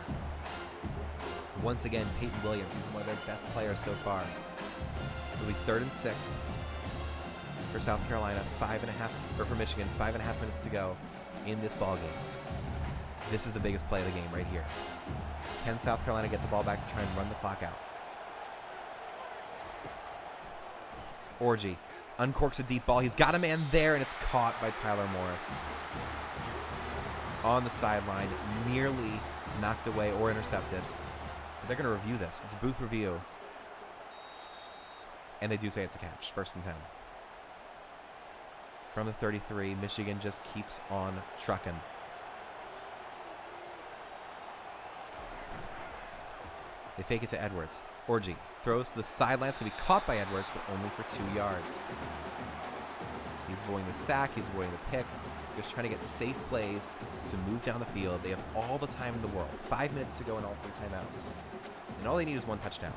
Once again, Peyton Williams, who's one of their best players so far. It'll be 3rd and 6 for South Carolina, for Michigan, 5.5 minutes to go in this ball game. This is the biggest play of the game right here. Can South Carolina get the ball back to try and run the clock out? Orji uncorks a deep ball. He's got a man there, and it's caught by Tyler Morris. On the sideline, nearly knocked away or intercepted. But they're going to review this. It's a booth review. And they do say it's a catch. 1st and 10. From the 33, Michigan just keeps on trucking. They fake it to Edwards. Orji throws to the sideline. It's going to be caught by Edwards, but only for 2 yards. He's avoiding the sack. He's avoiding the pick. Just trying to get safe plays to move down the field. They have all the time in the world. 5 minutes to go in all 3 timeouts. And all they need is 1 touchdown.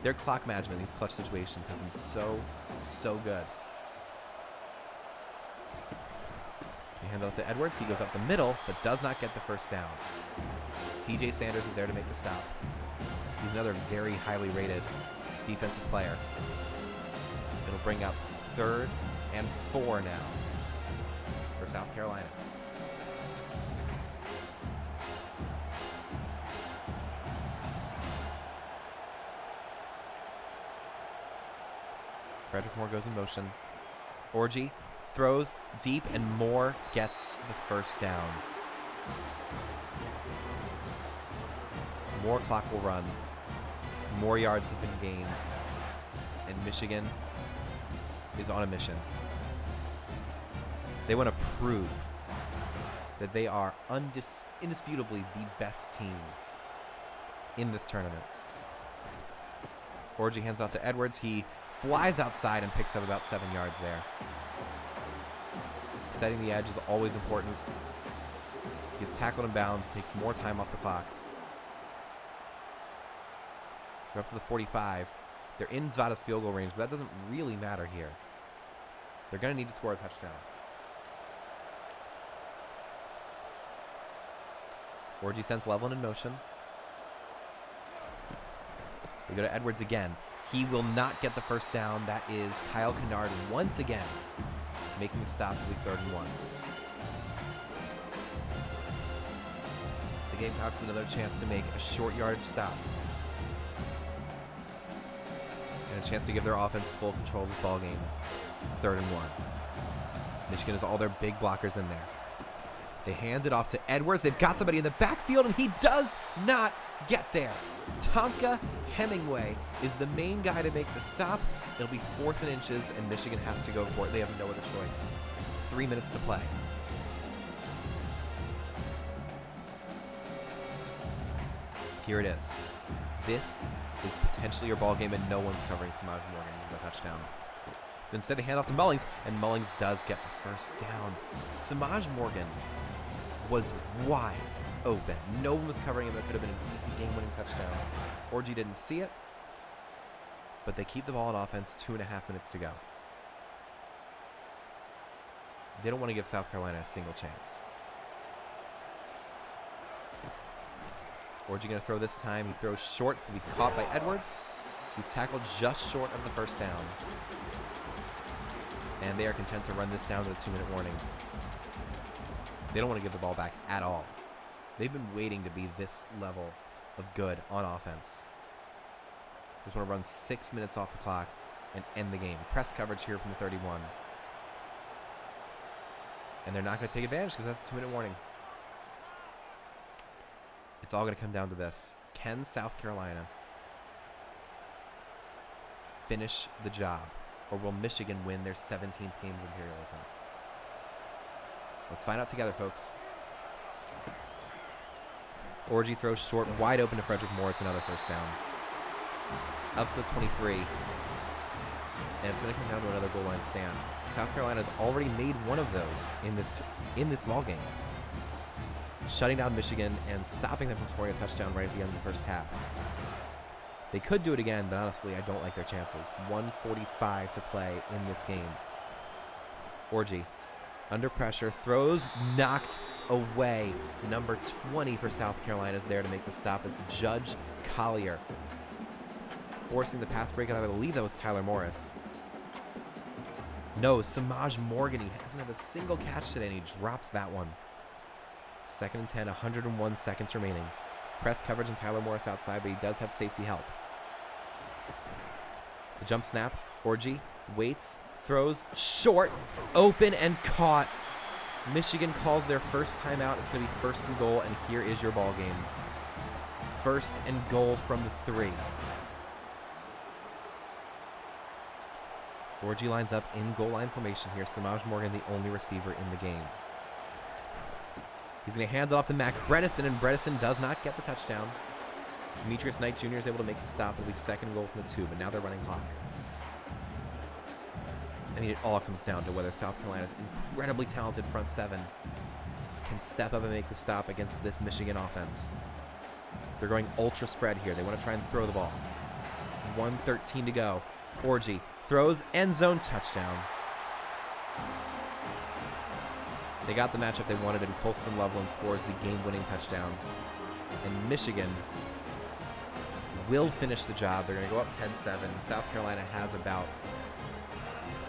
Their clock management in these clutch situations has been so good. They hand it off to Edwards. He goes up the middle, but does not get the first down. TJ Sanders is there to make the stop. He's another very highly rated defensive player. It'll bring up 3rd and 4 now for South Carolina. Frederick Moore goes in motion. Orji throws deep, and Moore gets the first down. More clock will run. More yards have been gained. And Michigan is on a mission. They want to prove that they are indisputably the best team in this tournament. Orji hands it off to Edwards. He flies outside and picks up about 7 yards there. Setting the edge is always important. He gets tackled in bounds, takes more time off the clock. They're up to the 45. They're in Zvada's field goal range, but that doesn't really matter here. They're going to need to score a touchdown. Orji sends Loveland in motion. They go to Edwards again. He will not get the first down. That is Kyle Kennard once again making the stop to be 3rd and 1. The Gamecocks with another chance to make a short yardage stop. And a chance to give their offense full control of this ball game. 3rd and 1. Michigan has all their big blockers in there. They hand it off to Edwards. They've got somebody in the backfield, and he does not get there. Tonka Hemingway is the main guy to make the stop. It'll be 4th and inches, and Michigan has to go for it. They have no other choice. 3 minutes to play. Here it is. This is potentially your ball game, and no one's covering Samaj Morgan. This is a touchdown. But instead, they hand off to Mullings, and Mullings does get the first down. Samaj Morgan was wide open. No one was covering him. That could have been an easy game-winning touchdown. Orji didn't see it, but they keep the ball on offense. 2.5 minutes to go. They don't want to give South Carolina a single chance. Orji going to throw this time. He throws short. It's going to be caught by Edwards. He's tackled just short of the first down. And they are content to run this down to the 2-minute warning. They don't want to give the ball back at all. They've been waiting to be this level of good on offense. Just want to run 6 minutes off the clock and end the game. Press coverage here from the 31. And they're not going to take advantage because that's a 2-minute warning. It's all going to come down to this. Can South Carolina finish the job? Or will Michigan win their 17th game of Imperialism? Let's find out together, folks. Orji throws short, wide open to Frederick Moore. It's another first down. Up to the 23. And it's going to come down to another goal line stand. South Carolina's already made one of those in this ball game, shutting down Michigan and stopping them from scoring a touchdown right at the end of the first half. They could do it again, but honestly, I don't like their chances. 1:45 to play in this game. Orji, under pressure, throws, knocked away. Number 20 for South Carolina is there to make the stop. It's Judge Collier, forcing the pass breakout. I believe that was Tyler Morris. No, Samaj Morgan. He hasn't had a single catch today, and he drops that one. 2nd and 10, 101 seconds remaining. Press coverage and Tyler Morris outside, but he does have safety help. The jump snap. Orji waits, throws short, open, and caught. Michigan calls their first timeout. It's going to be 1st and goal, and here is your ball game. 1st and goal from the 3. Orji lines up in goal line formation here. Samaj Morgan, the only receiver in the game. He's going to hand it off to Max Bredesen, and Bredesen does not get the touchdown. Demetrius Knight Jr. is able to make the stop. It'll be 2nd goal from the 2, but now they're running clock. I mean, it all comes down to whether South Carolina's incredibly talented front 7 can step up and make the stop against this Michigan offense. They're going ultra spread here. They want to try and throw the ball. 1:13 to go. Orji throws, end zone, touchdown. They got the matchup they wanted, and Colston Loveland scores the game-winning touchdown. And Michigan will finish the job. They're going to go up 10-7. South Carolina has about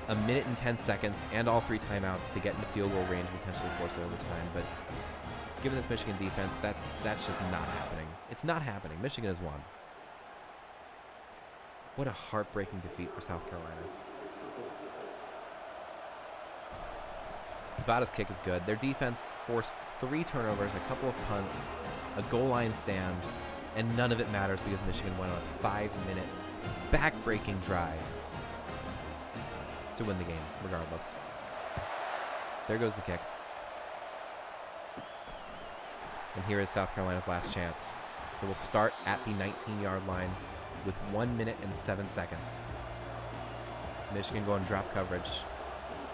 a minute and 10 seconds and all 3 timeouts to get into field goal range, potentially force overtime. But given this Michigan defense, that's just not happening. It's not happening. Michigan has won. What a heartbreaking defeat for South Carolina. Zvada's kick is good. Their defense forced 3 turnovers, a couple of punts, a goal line stand, and none of it matters because Michigan went on a 5-minute back-breaking drive to win the game, regardless. There goes the kick. And here is South Carolina's last chance. It will start at the 19-yard line with 1 minute and 7 seconds. Michigan going drop coverage.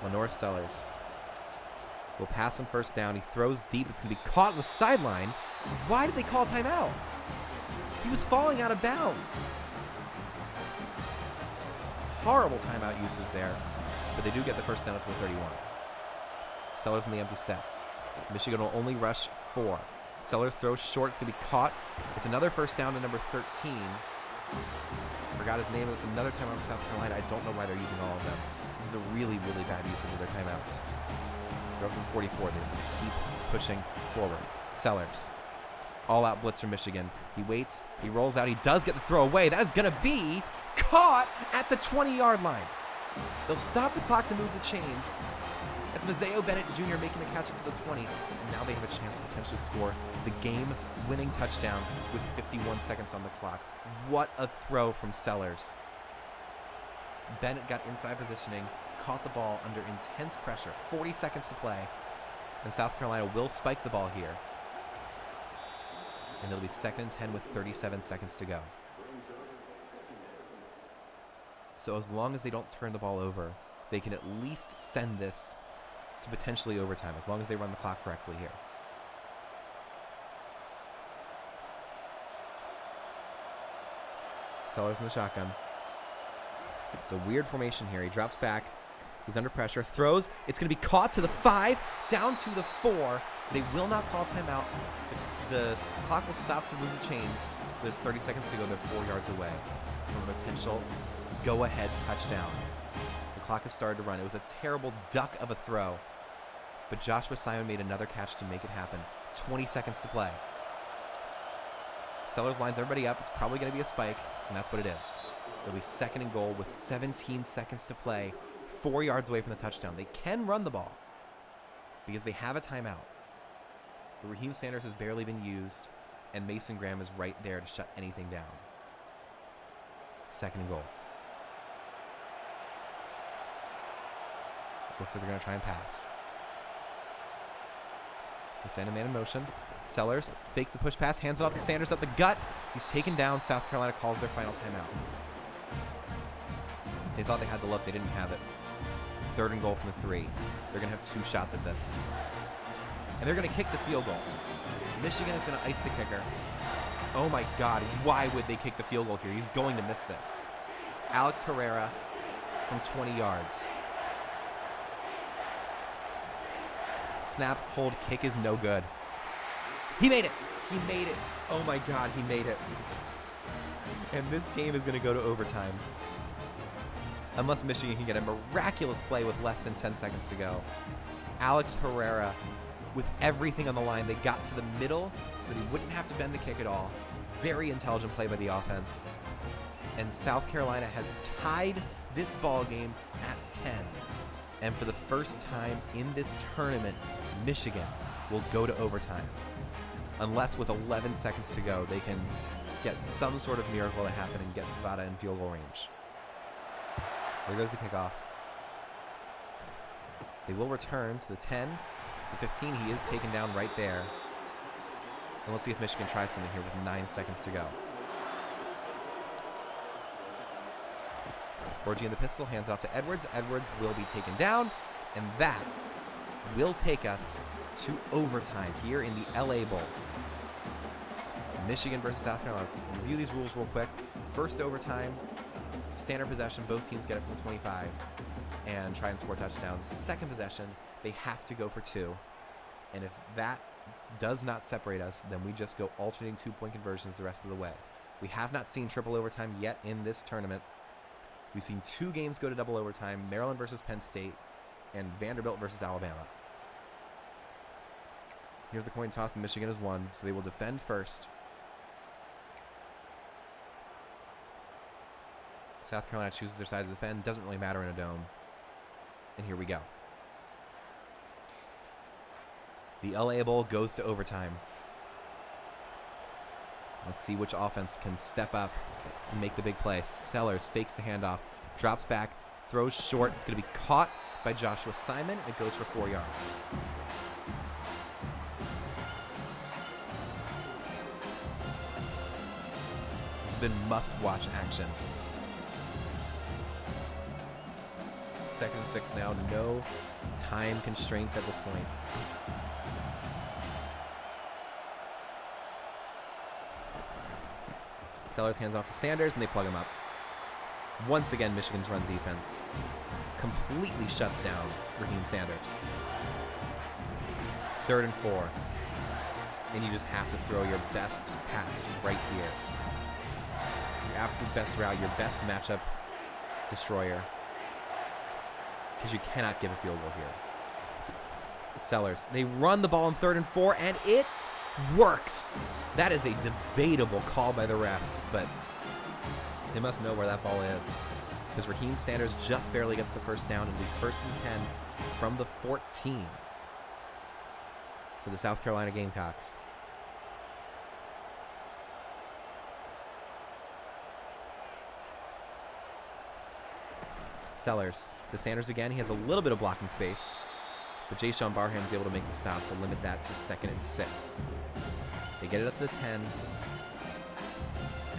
Lenore Sellers will pass on 1st down. He throws deep. It's going to be caught on the sideline. Why did they call timeout? He was falling out of bounds. Horrible timeout usage there, but they do get the 1st down up to the 31. Sellers in the empty set. Michigan will only rush 4. Sellers throws short. It's going to be caught. It's another 1st down to number 13. Forgot his name. That's another timeout for South Carolina. I don't know why they're using all of them. This is a really, really bad usage of their timeouts. They're up from 44. They're just going to keep pushing forward. Sellers. All-out blitz from Michigan. He waits. He rolls out. He does get the throw away. That is going to be caught at the 20-yard line. They'll stop the clock to move the chains. That's Mazeo Bennett Jr. making the catch up to the 20. And now they have a chance to potentially score the game-winning touchdown with 51 seconds on the clock. What a throw from Sellers. Bennett got inside positioning, caught the ball under intense pressure. 40 seconds to play. And South Carolina will spike the ball here. And it'll be 2nd and 10 with 37 seconds to go. So as long as they don't turn the ball over, they can at least send this to potentially overtime, as long as they run the clock correctly here. Sellers in the shotgun. It's a weird formation here. He drops back. He's under pressure. Throws. It's going to be caught to the 5, down to the 4. They will not call timeout. The clock will stop to move the chains. There's 30 seconds to go. They're 4 yards away from a potential go-ahead touchdown. The clock has started to run. It was a terrible duck of a throw, but Joshua Simon made another catch to make it happen. 20 seconds to play. Sellers lines everybody up. It's probably going to be a spike, and that's what it is. It'll be 2nd and goal with 17 seconds to play, 4 yards away from the touchdown. They can run the ball because they have a timeout. But Raheem Sanders has barely been used, and Mason Graham is right there to shut anything down. 2nd and goal. Looks like they're going to try and pass. They send a man in motion. Sellers fakes the push pass, hands it off to Sanders up the gut. He's taken down. South Carolina calls their final timeout. They thought they had the look. They didn't have it. 3rd and goal from the 3. They're going to have 2 shots at this. And they're going to kick the field goal. Michigan is going to ice the kicker. Oh my God, why would they kick the field goal here? He's going to miss this. Alex Herrera from 20 yards. Snap, hold, kick is no good. He made it. He made it. Oh my God, he made it. And this game is going to go to overtime. Unless Michigan can get a miraculous play with less than 10 seconds to go. Alex Herrera, with everything on the line, they got to the middle so that he wouldn't have to bend the kick at all. Very intelligent play by the offense. And South Carolina has tied this ball game at 10. And for the first time in this tournament, Michigan will go to overtime. Unless with 11 seconds to go, they can get some sort of miracle to happen and get Zvada in field goal range. There goes the kickoff. They will return to the 10, the 15. He is taken down right there. And let's see if Michigan tries something here with 9 seconds to go. Borgie in the pistol, hands it off to Edwards. Edwards will be taken down, and that will take us to overtime here in the LA Bowl. Michigan versus South Carolina. Let's review these rules real quick. First overtime, standard possession. Both teams get it from the 25 and try and score touchdowns. Second possession, they have to go for 2. And if that does not separate us, then we just go alternating 2-point conversions the rest of the way. We have not seen triple overtime yet in this tournament. We've seen 2 games go to double overtime, Maryland versus Penn State and Vanderbilt versus Alabama. Here's the coin toss. Michigan has won, so they will defend first. South Carolina chooses their side to defend. Doesn't really matter in a dome. And here we go. The LA Bowl goes to overtime. Let's see which offense can step up and make the big play. Sellers fakes the handoff, drops back, throws short. It's going to be caught by Joshua Simon. It goes for 4 yards. This has been must-watch action. 2nd and 6 now. No time constraints at this point. Sellers hands off to Sanders, and they plug him up. Once again, Michigan's run defense completely shuts down Raheem Sanders. 3rd and 4. And you just have to throw your best pass right here. Your absolute best route, your best matchup destroyer. Because you cannot give a field goal here. Sellers, they run the ball in 3rd and 4, and it works. That is a debatable call by the refs, but they must know where that ball is. Because Raheem Sanders just barely gets the first down. It'll be 1st and 10 from the 14 for the South Carolina Gamecocks. Sellers to Sanders again. He has a little bit of blocking space, but Jayshon Barham's able to make the stop to limit that to 2nd and 6. They get it up to the 10.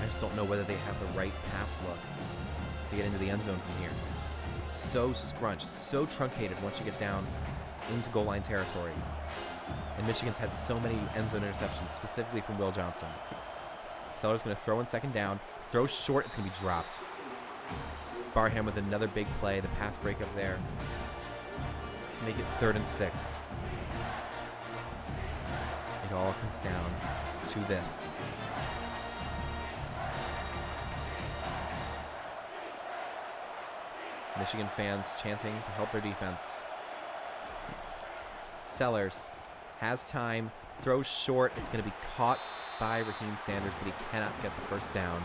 I just don't know whether they have the right pass look to get into the end zone from here. It's so scrunched, so truncated once you get down into goal line territory. And Michigan's had so many end zone interceptions, specifically from Will Johnson. Seller's going to throw in second down. Throw short, it's going to be dropped. Barham with another big play, the pass breakup there to make it 3rd and 6. It all comes down to this. Michigan fans chanting to help their defense. Sellers has time, throws short. It's going to be caught by Raheem Sanders, but he cannot get the first down.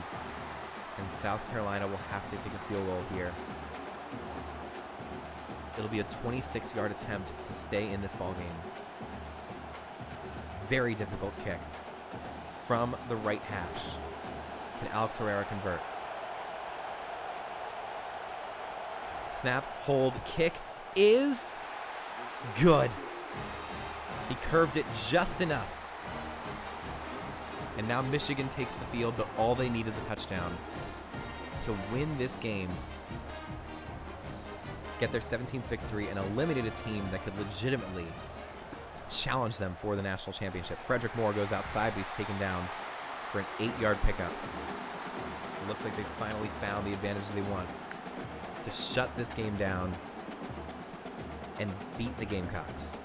And South Carolina will have to take a field goal here. It'll be a 26-yard attempt to stay in this ballgame. Very difficult kick from the right hash. Can Alex Herrera convert? Snap, hold, kick is good. He curved it just enough. And now Michigan takes the field, but all they need is a touchdown to win this game, get their 17th victory, and eliminate a team that could legitimately challenge them for the national championship. Frederick Moore goes outside, but he's taken down for an 8-yard pickup. It looks like they finally found the advantage they want to shut this game down and beat the Gamecocks.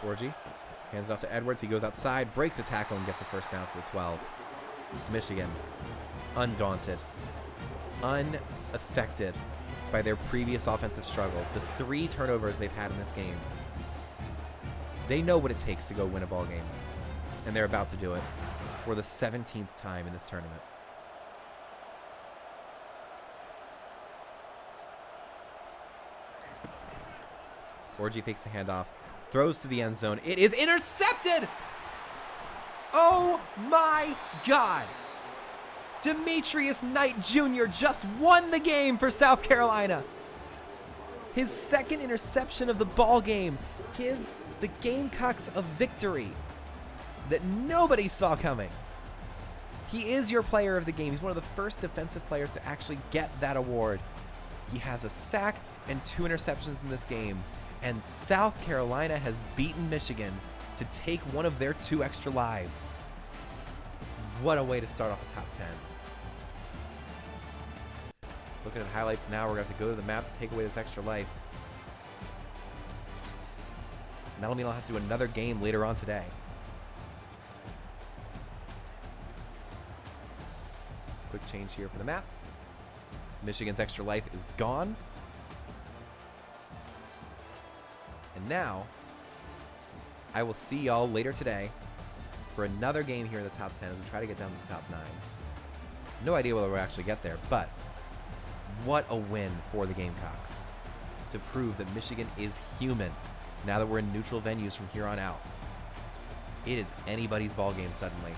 Orji hands it off to Edwards. He goes outside, breaks a tackle, and gets a first down to the 12. Michigan, undaunted, unaffected by their previous offensive struggles, the 3 turnovers they've had in this game. They know what it takes to go win a ball game, and they're about to do it for the 17th time in this tournament. Orji fakes the handoff, throws to the end zone. It is intercepted! Oh my God! Demetrius Knight Jr. just won the game for South Carolina. His 2nd interception of the ball game gives the Gamecocks a victory that nobody saw coming. He is your player of the game. He's one of the first defensive players to actually get that award. He has a sack and 2 interceptions in this game. And South Carolina has beaten Michigan to take one of their 2 extra lives. What a way to start off the top 10. Looking at highlights now, we're going to have to go to the map to take away this extra life. And that'll mean I'll have to do another game later on today. Quick change here for the map. Michigan's extra life is gone. And now, I will see y'all later today for another game here in the top 10 as we try to get down to the top 9. No idea whether we'll actually get there, but what a win for the Gamecocks to prove that Michigan is human now that we're in neutral venues from here on out. It is anybody's ball game suddenly.